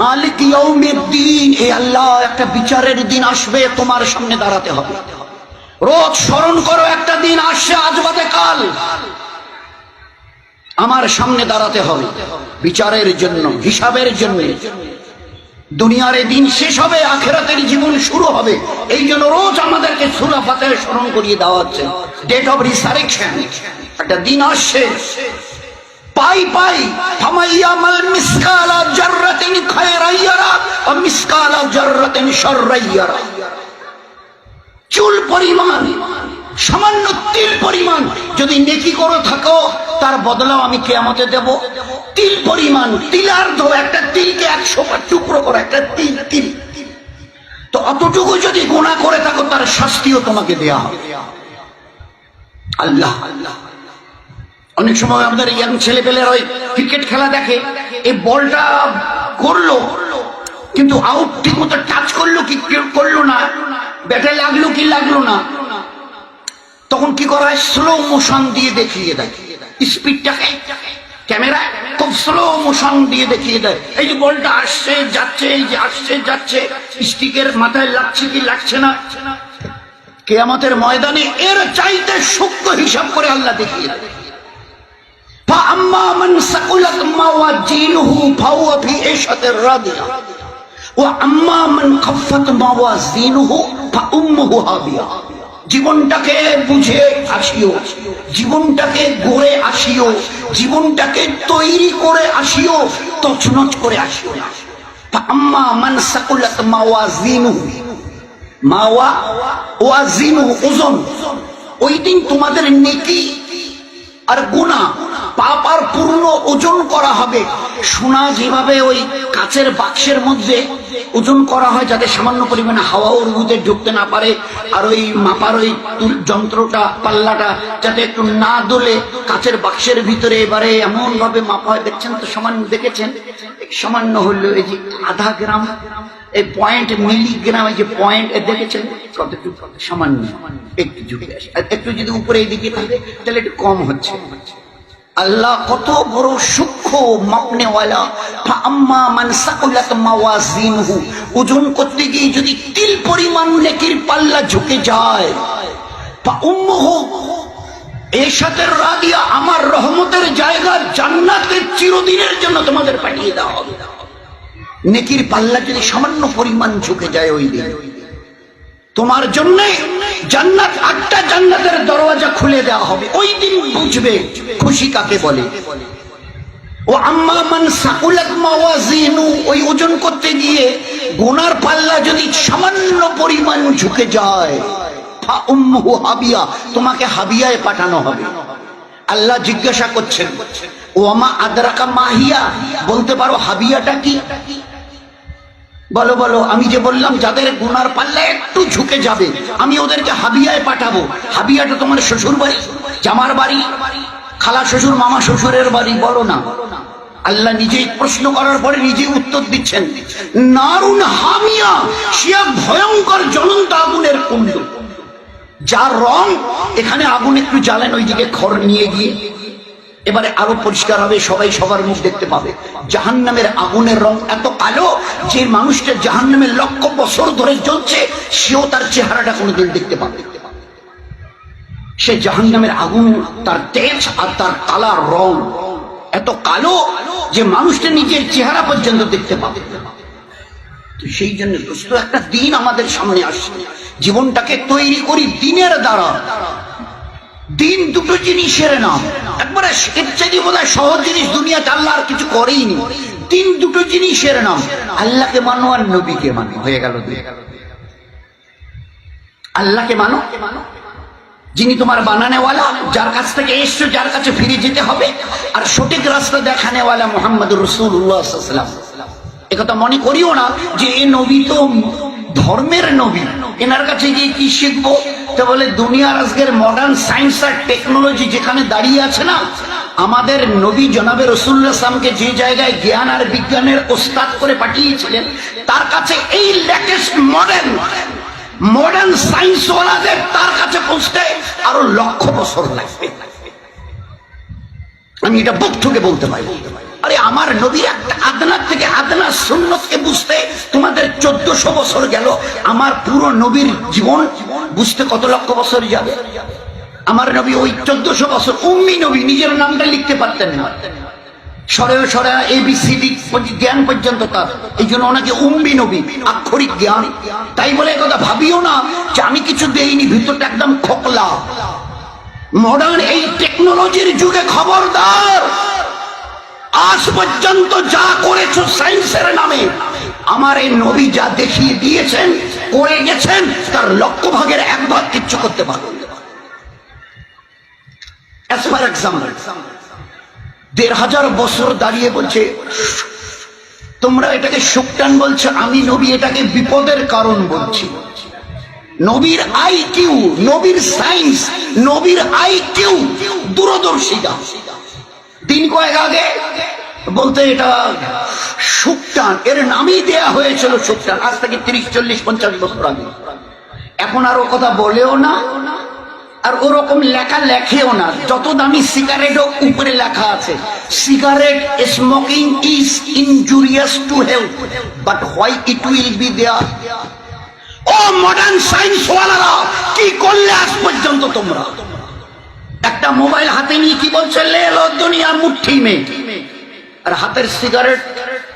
মালিক ইয়াউমিদ্দিন, এ আল্লাহ একটা বিচারের দিন আসবে, তোমার সামনে দাঁড়াতে হবে। রোজ স্মরণ করো, একটা দিন আসছে আজ বাদে কাল, আমার সামনে দাঁড়াতে হবে বিচারের জন্য, হিসাবের জন্য। দুনিয়ার এই দিন শেষ হবে, আখিরাতের জীবন শুরু হবে। এই জন্য রোজ আমাদেরকে সূরা ফাতিহা স্মরণ করিয়ে দেওয়া হচ্ছে। ডেট অফ রিসারেকশন, একটা দিন আসছে। পাই পাই ফামাইয়ামাল মিসকালা জাররাতিন খায়রান ইয়ারা ওয়া মিসকালা জাররাতিন শাররান ইয়ারা। চুল পরিমাণ, সামান্য তিল পরিমাণ যদি নেকি করে থাকো, তার বদলাও আমি কিয়ামতে দেব। তিল পরিমাণ, তিলার্ধ, একটা তিলকে 100 টুকরো করে একটা তিল, তো অতটুকু যদি গুনাহ করে থাকো, তার শাস্তিও তোমাকে দেয়া হবে। আল্লাহ, অনেক সময় আমাদের ইয়াং ছেলেপেলেরা ওই ক্রিকেট খেলা দেখে, এই বলটা করলো কিন্তু আউট, ঠিক মতো টাচ করলো কি করলো না, ব্যাটে লাগলো কি লাগলো না, তখন কি করা হয়, স্লো মোশন দিয়ে দেখিয়ে দেয়। স্পিডটাকে ক্যামেরা খুব স্লো মোশন দিয়ে দেখিয়ে দেয়। এই যে বলটা আসছে যাচ্ছে, এই যে আসছে যাচ্ছে, স্টিকের মাথায় লাগছে কি লাগছে না। কিয়ামতের ময়দানে এর চাইতে সূক্ষ্ম হিসাব করে আল্লাহ দেখিয়ে দেয়। فأما من ثقلت موازينه فهو في عيشة راضية وأما من خفت موازينه فأمه هاوية। জীবনটাকে বুঝে আসিও, জীবনটাকে গড়ে আসিও, জীবনটাকে তৈরি করে আসিও, তছনছ করে আসিও না। فأما من ثقلت موازينه, মাওয়াজিনুহু ওজন, ওই দিন তোমাদের নেকি আর গুনাহ, পাপ আর পূর্ণ ওজন করা হবে। সোনা যেভাবে ওই কাচের বাক্সের মধ্যে ওজন করা হয় যাতে সামান্য পরিমাণে হাওয়া ওর মধ্যে ঢুকতে না পারে, আর ওই মাপার ওই যন্ত্রটা, পাল্লাটা যাতে একটু না দোলে, কাচের বাক্সের ভিতরে এবারে এমন ভাবে মাপা হয়। দেখছেন তো, সামান্য দেখেছেন, সামান্য হলো এই যে আধা গ্রাম, এই পয়েন্ট মিলিগ্রাম, এই যে পয়েন্ট দেখেছেন কতটুকু, সামান্য একটু ঝুঁকে আসে, একটু যদি উপরে এদিকে থাকে তাহলে একটু কম হচ্ছে। আল্লাহ কত বড় সূক্ষ্ম মাপনেওয়ালা। ফাআম্মা মান সাকুলাত মাওয়াজিনহু, ওজন করতে গিয়ে যদি তিল পরিমাণ নেকির পাল্লা ঝুঁকে যায়, ফাউম্মুহু এশাতের রাদিয়া, আমার রহমতের জায়গা জান্নাতের চিরদিনের জন্য তোমাদের পাঠিয়ে দেওয়া হবে। নেকির পাল্লা যদি সামান্য পরিমাণ ঝুঁকে যায়, ওই দিন তোমার জন্য জান্নাত, 8টা জান্নাতের দরওয়াজা খুলে দেওয়া হবে। ওই দিন বুঝবে খুশি কাকে বলে। ও আম্মা মান সাকুলাত মাওয়াজিনু, ওই ওজন করতে গিয়ে গুনার পাল্লা যদি সামান্য পরিমাণ ঝুঁকে যায়, ফা উম্মুহু হাবিয়া, তোমাকে হাবিয়ায় পাঠানো হবে। আল্লাহ জিজ্ঞাসা করছেন, ওয়ামা আদরাকা মাহিয়া, বলতে পারো হাবিয়াটা কি? বলো বলো, আমি যে বললাম যাদের গুনার পাল্লা একটু ঝুঁকে যাবে, আমি ওদেরকে হাবিয়ায় পাঠাবো। হাবিয়াটা তোমার শ্বশুর বাড়ি, জামার বাড়ি, খালা শ্বশুর, মামা শ্বশুরের বাড়ি, বলো না। আল্লাহ নিজেই প্রশ্ন করার পরে নিজেই উত্তর দিচ্ছেন, নারুন হামিয়া, সে ভয়ঙ্কর জ্বলন্ত আগুনের কুণ্ড, যার রং, এখানে আগুন একটু জ্বালেন, ওইদিকে খড় নিয়ে গিয়ে এবারে আরো পরিষ্কার হবে, সবাই সবার মুখ দেখতে পাবে। জাহান্নামের আগুনের রং এত কালো যে মানুষটা জাহান্নামের লক্ষ বছর ধরে জ্বলছে, সেও তার চেহারাটা কোনোদিন দেখতে পাবে। সে জাহান্নামের আগুন, তার তেজ আর তার কালার রং এত কালো যে মানুষটা নিজের চেহারা পর্যন্ত দেখতে পাবে। তো সেই জন্য দোস্ত, একটা দিন আমাদের সামনে আসছে, জীবনটাকে তৈরি করি দিনের দ্বারা। দিন দুটো জিনিসের নাম, একবারে এর চাইতে বোধহয় সহজ জিনিস দুনিয়াতে আল্লাহ আর কিছু করেইনি। দিন দুটো জিনিসের নাম, আল্লাহকে মানো আর নবীকে মানো, হয়ে গেল। আল্লাহকে মানো, যিনি তোমার বানানেওয়ালা, যার কাছ থেকে এসছো, যার কাছে ফিরে যেতে হবে, আর সঠিক রাস্তা দেখানেওয়ালা মুহাম্মদুর রাসূলুল্লাহ সাল্লাল্লাহু আলাইহি ওয়াসাল্লাম। একথা মনে করিও না যে এই নবী তো ধর্মের নবী, এনার কাছে গিয়ে কি শিখবো। তো বলে, দুনিয়ার আজকের মডার্ন সায়েন্স আর টেকনোলজি যেখানে দাঁড়িয়ে আছে না, আমাদের নবী জনাবে রাসূলুল্লাহ সাল্লামকে যে জায়গায় জ্ঞান আর বিজ্ঞানের ওস্তাদ করে পাঠিয়েছিলেন, তার কাছে এই লেটেস্ট মডার্ন সায়েন্স ওয়ালাদের তার কাছে পৌঁছতে আরো লক্ষ বছর লাগবে। আমি এটা বুক ঠুকে বলতে পারি। আরে আমার নবীর একটা আদনা থেকে আদনা সুন্নতকে বুঝতে তোমাদের 1400 বছর গেল, আমার পুরো নবীর জীবন বুঝতে কত লক্ষ বছর যাবে? আমার নবী ওই 1400 বছর উম্মি নবী, নিজের নামটা লিখতে পারতেন না, সরে সরে ABCD জ্ঞান পর্যন্ত তার, এই জন্য ওনাকে উম্মি নবী, আক্ষরিক জ্ঞান। তাই বলে কথা ভাবিও না যে আমি কিছু দেইনি, ভিতরটা একদম খোকলা। মডার্ন এই টেকনোলজির যুগে খবরদার, আজ পর্যন্ত যা করেছো সায়েন্সের নামে, আমার এই নবী যা দেখিয়ে দিয়েছেন করে গেছেন, তার লক্ষ ভাগের 1 ভাগ কিচ্ছু করতে পারবে না। As for example, 1500 বছর দাঁড়িয়ে বলছে তোমরা এটাকে শোকটান বলছো, আমি নবী এটাকে বিপদের কারণ বলছি। নবীর IQ, নবীর সায়েন্স, নবীর IQ দূরদর্শিতা। দিন কয়েক আগে বলতে এটা শোকটান, এর নামই দেয়া হয়েছিল শোকটান, আজ থেকে 30, 40, 50 বছর আগে। এখন আর ও কথা বলেও না, আর ওরকম লেখা লেখেও না। যত দামি সিগারেটও উপরে লেখা আছে, cigarette smoking is injurious to health, but why it will be there? ও মডার্ন সায়েন্স ওয়ালারা, কি করলে আজ পর্যন্ত তোমরা? একটা মোবাইল হাতে নিয়ে কি বলছে, লে লো দুনিয়া মুঠি মে, আর হাতের সিগারেট,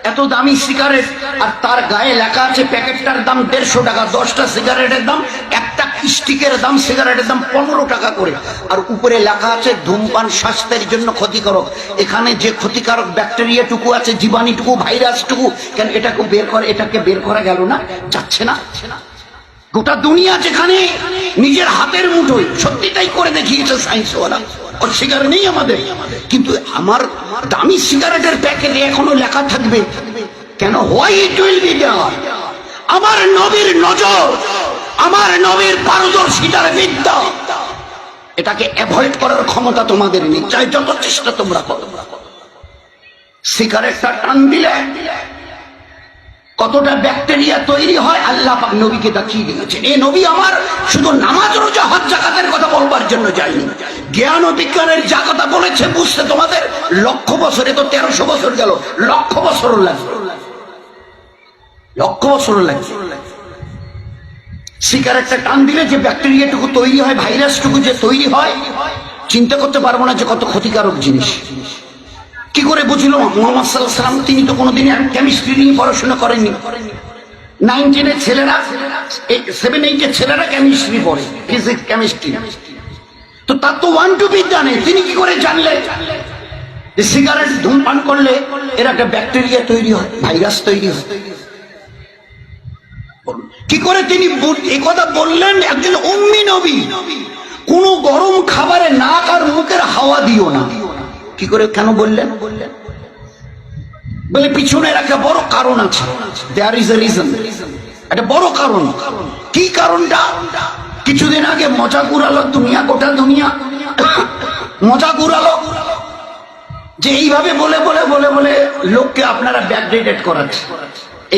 এত দামি সিগারেট, আর তার গায়ে লেখা আছে প্যাকেটটার দাম 150 টাকা, 10টা সিগারেটের দাম, একটা স্টিকের দাম, সিগারেটের দাম 15 টাকা করে, আর উপরে লেখা আছে ধূমপান স্বাস্থ্যের জন্য ক্ষতিকারক। এখানে যে ক্ষতিকারক ব্যাকটেরিয়াটুকু আছে, জীবাণুটুকু, ভাইরাসটুকু, কেন এটাকে বের করে, এটাকে বের করা গেল না? যাচ্ছে না? গোটা দুনিয়া যেখানে নিজের হাতের মুঠোয়, সত্যি তাই করে দেখিয়েছে সায়েন্সওয়ালা। অস্বীকার নেই আমাদের, কিন্তু আমার দামি সিগারেটের প্যাকেটে এখনো লেখা থাকবে কেন? Why it will be there? আমার নবীর নজর, আমার নবীর পারদর্শিতার বিদ্যা, এটাকে অ্যাভয়েড করার ক্ষমতা তোমাদের নেই, চাই যত চেষ্টা তোমরা করো। সিগারেটটা টান দিলে কতটা ব্যাকটেরিয়া তৈরি হয় আল্লাহ পাক নবীকে দেখিয়ে দিয়েছেন। এই নবী আমার শুধু নামাজ, রোজা, হজ, যাকাতের কথা বলবার জন্য যায়নি, জ্ঞান ও বিজ্ঞানের যা কথা বলেছে বুঝতে তোমাদের লক্ষ বছর, এ তো 1300 বছর গেল, লক্ষ বছরও লাগবে, লক্ষ বছরও লাগবে। সিগারেটটা টান দিলে যে ব্যাকটেরিয়াটুকু তৈরি হয়, ভাইরাসটুকু যে তৈরি হয়, চিন্তা করতে পারবো না যে কত ক্ষতিকারক জিনিস। কি করে বুঝলো মুহাম্মদ সাল্লাল্লাহু আলাইহি ওয়াসাল্লাম? তিনি তো কোনোদিন কেমিস্ট্রি নিয়ে পড়াশোনা করেননি। 9-10 ছেলেরা, 7-8 ছেলেরা কেমিস্ট্রি পড়ে, ফিজিক্স, কেমিস্ট্রি, তো তার তো 1-2 বিদ্যা নেই। তিনি কি করে জানলেন যে সিগারেট ধূমপান করলে এর একটা ব্যাকটেরিয়া তৈরি হয়, ভাইরাস তৈরি হয়? কি করে তিনি এই কথা বললেন? একজন উম্মি নবী। কোন গরম খাবারে নাক আর মুখের হাওয়া দিও না। কি করে, কেন বললেন? বলে পিছনের একটা বড় কারণ আছে, দেয়ার ইজ এ রিজন, একটা বড় কারণ। কি কারণটা? কিছুদিন আগে মজা ঘুরালো দুনিয়া, গোটা দুনিয়া মজা ঘুরালো যে এইভাবে বলে বলে বলে বলে লোককে আপনারা ব্যাকডেটেড করাচ্ছে।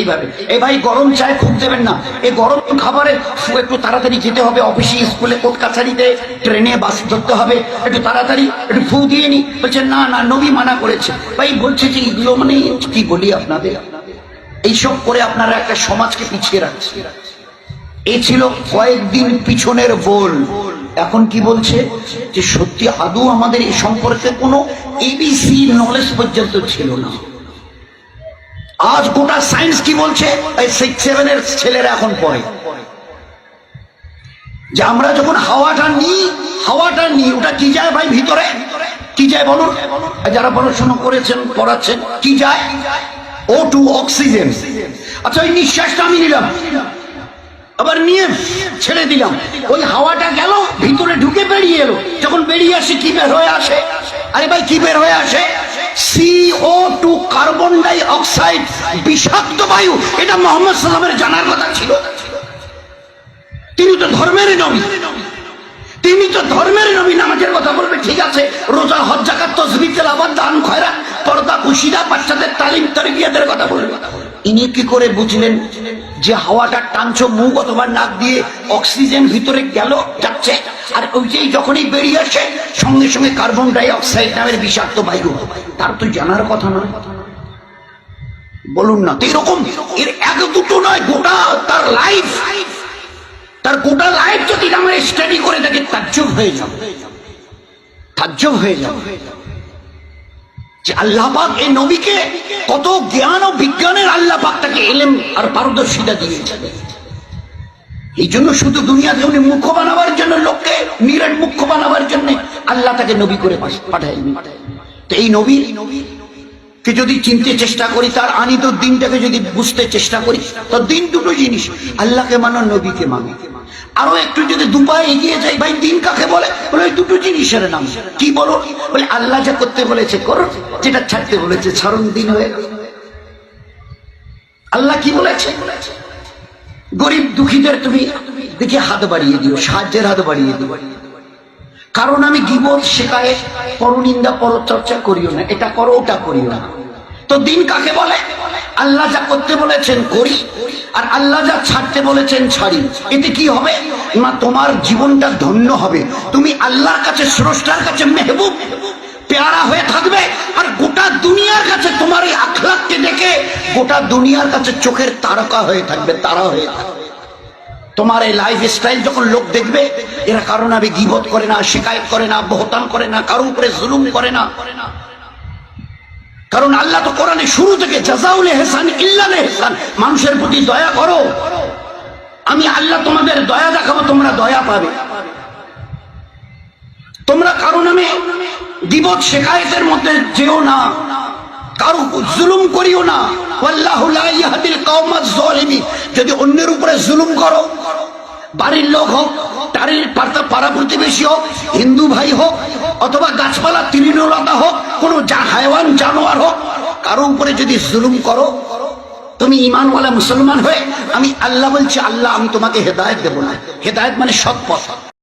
এইভাবে, এই ভাই গরম চায় খুব দেবেন না, এই গরম খাবারে একটু তাড়াতাড়ি যেতে হবে, অফিসে, স্কুলে, কোর্ট কাছারিতে, ট্রেনে, বাস ধরতে হবে, একটু তাড়াতাড়ি একটু ফু দিয়ে নি। বলছে না না, নবী মানা করেছে। ভাই বলছে যে এগুলো মানে কি বলি আপনাদের, এইসব করে আপনারা একটা সমাজকে পিছিয়ে রাখছে। এই ছিল কয়েকদিন পিছনের বল। এখন কি বলছে যে সত্যি আদৌ আমাদের এই সম্পর্কে কোনো ABC নলেজ পর্যন্ত ছিল না। আজ গোটা সায়েন্স কি বলছে, এই 6-7 এর ছেলেরা এখন পড়ে যে আমরা যখন হাওয়াটা নিই ওটা কি যায় ভাই ভিতরে? কি যায় বলুন? যারা পড়াশোনা করেছেন, পড়াচ্ছেন, কি যায়? O2, oxygen. আচ্ছা, ওই নিঃশ্বাসটা আমি নিলাম, আবার নিয়ে ছেড়ে দিলাম, ওই হাওয়াটা গেল ভিতরে, ঢুকে বেরিয়ে এলো, যখন বেরিয়ে আসে কি বের হয়ে আসে? আরে ভাই কি বের হয়ে আসে? CO2, কার্বন ডাই অক্সাইড, বিষাক্ত বায়ু। এটা মুহাম্মদ সাল্লাল্লাহু আলাইহি ওয়াসাল্লামের জানার কথা ছিল। তিনি তো ধর্মের নবী, তিনি তো ধর্মের নবী। নামাজের কথা বলবে ঠিক আছে, রোজা, হজ, যাকাত, তাসবিহ, তেলাওয়াত, দান, খয়রাত, পর্দা, কুশিদা, বাচ্চাদের তালিম, তারবিয়াতের কথা বলবে, ইনি কি করে বুঝলেন যে হাওয়াটা টানছো মুখ অথবা নাক দিয়ে, অক্সিজেন ভিতরে গেল যাচ্ছে, আর ওইটাই যখনই বেরিয়ে আসে সঙ্গে সঙ্গে কার্বন ডাই অক্সাইড নামের বিষাক্ত বায়ু? তার তো জানার কথা নয়, বলুন না। তো এরকম এর এক দুটো নয়, গোটা তার লাইফ, তার গোটা লাইফ যদি আমরা স্টাডি করে দেখে তাজ্জব হয়ে যাবে, তাজ্জব হয়ে যাবে যে আল্লাহ পাক এই নবীকে কত জ্ঞান ও বিজ্ঞানের আল্লাহ পাক তাকে এলেম আর পারদর্শিতা দিয়েছেন। এই জন্য শুধু দুনিয়াতে উনি মুখ্য বানাবার জন্য, লোককে নিরেট মুখ্য বানাবার জন্য আল্লাহ তাকে নবী করে পাঠায়নি। তো এই নবী কে যদি চিনতে চেষ্টা করি, তার আনিত দিনটাকে যদি বুঝতে চেষ্টা করি, তো দিন দুটো জিনিস, আল্লাহকে মানো, নবীকে মানো। আরো একটু যদি দুপায়ে এগিয়ে যাই, ভাই দিন কাকে বলে? বলে ওই দুটো জিনিসের নাম। কি বলো? বলে আল্লাহ যা করতে বলেছে করো, যেটা ছাড়তে বলেছে ছাড়ুন, দিন হয়ে গেল। আল্লাহ কি বলেছে? গরিব দুঃখীদের তুমি দেখে হাত বাড়িয়ে দিও, সাহায্যের হাত বাড়িয়ে দিও। কারণ আমি গীবত, শিকায়েত, পরনিন্দা, পরচর্চা করিও না, এটা করো ওটা করিও না। তো দিন কাকে বলে? আল্লাহ যা করতে বলেছেন করি, আর আল্লাহ যা ছাড়তে বলেছেন ছাড়ি। এতে কি হবে না, তোমার জীবনটা ধন্য হবে, তুমি আল্লাহর কাছে, স্রষ্টার কাছে মেহবুব পেয়ারা হয়ে থাকবে, আর গোটা দুনিয়ার কাছে তোমার এই আখলাককে দেখে গোটা দুনিয়ার কাছে চোখের তারকা হয়ে থাকবে, তারা হয়ে থাকবে। তোমার এই লাইফ স্টাইল যখন লোক দেখবে, এরা কারণ আমি গীবত করে না, শিকায়ত করে না, বহতান করে না, কারো উপরে জুলুম করে না। কারণ আল্লাহ তো কোরআনে শুরু থেকে জাযাউল ইহসান ইল্লাল ইহসান, মানুষের প্রতি দয়া করো, আমি আল্লাহ তোমাদের দয়া দেখাবো, তোমরা দয়া পাবে। তোমরা কারো নামে গীবত শিকায়েতের মধ্যে যেও না, কারো জুলুম করিও না। ওয়াল্লাহু লা ইয়াহদিল কওমাজ যালিমিন। যদি অন্যের উপরে জুলুম করো, বাড়ির লোক হোক, পাড়া প্রতিবেশী হোক, হিন্দু ভাই হোক, অথবা গাছপালা তৃণলতা হোক, কোনো হায়ওয়ান জানোয়ার হোক, কারো উপরে যদি জুলুম করো, তুমি ঈমানওয়ালা মুসলমান হয়ে, আমি আল্লাহ বলছি, আল্লাহ আমি তোমাকে হেদায়েত দেব না। হেদায়েত মানে সৎ পথ।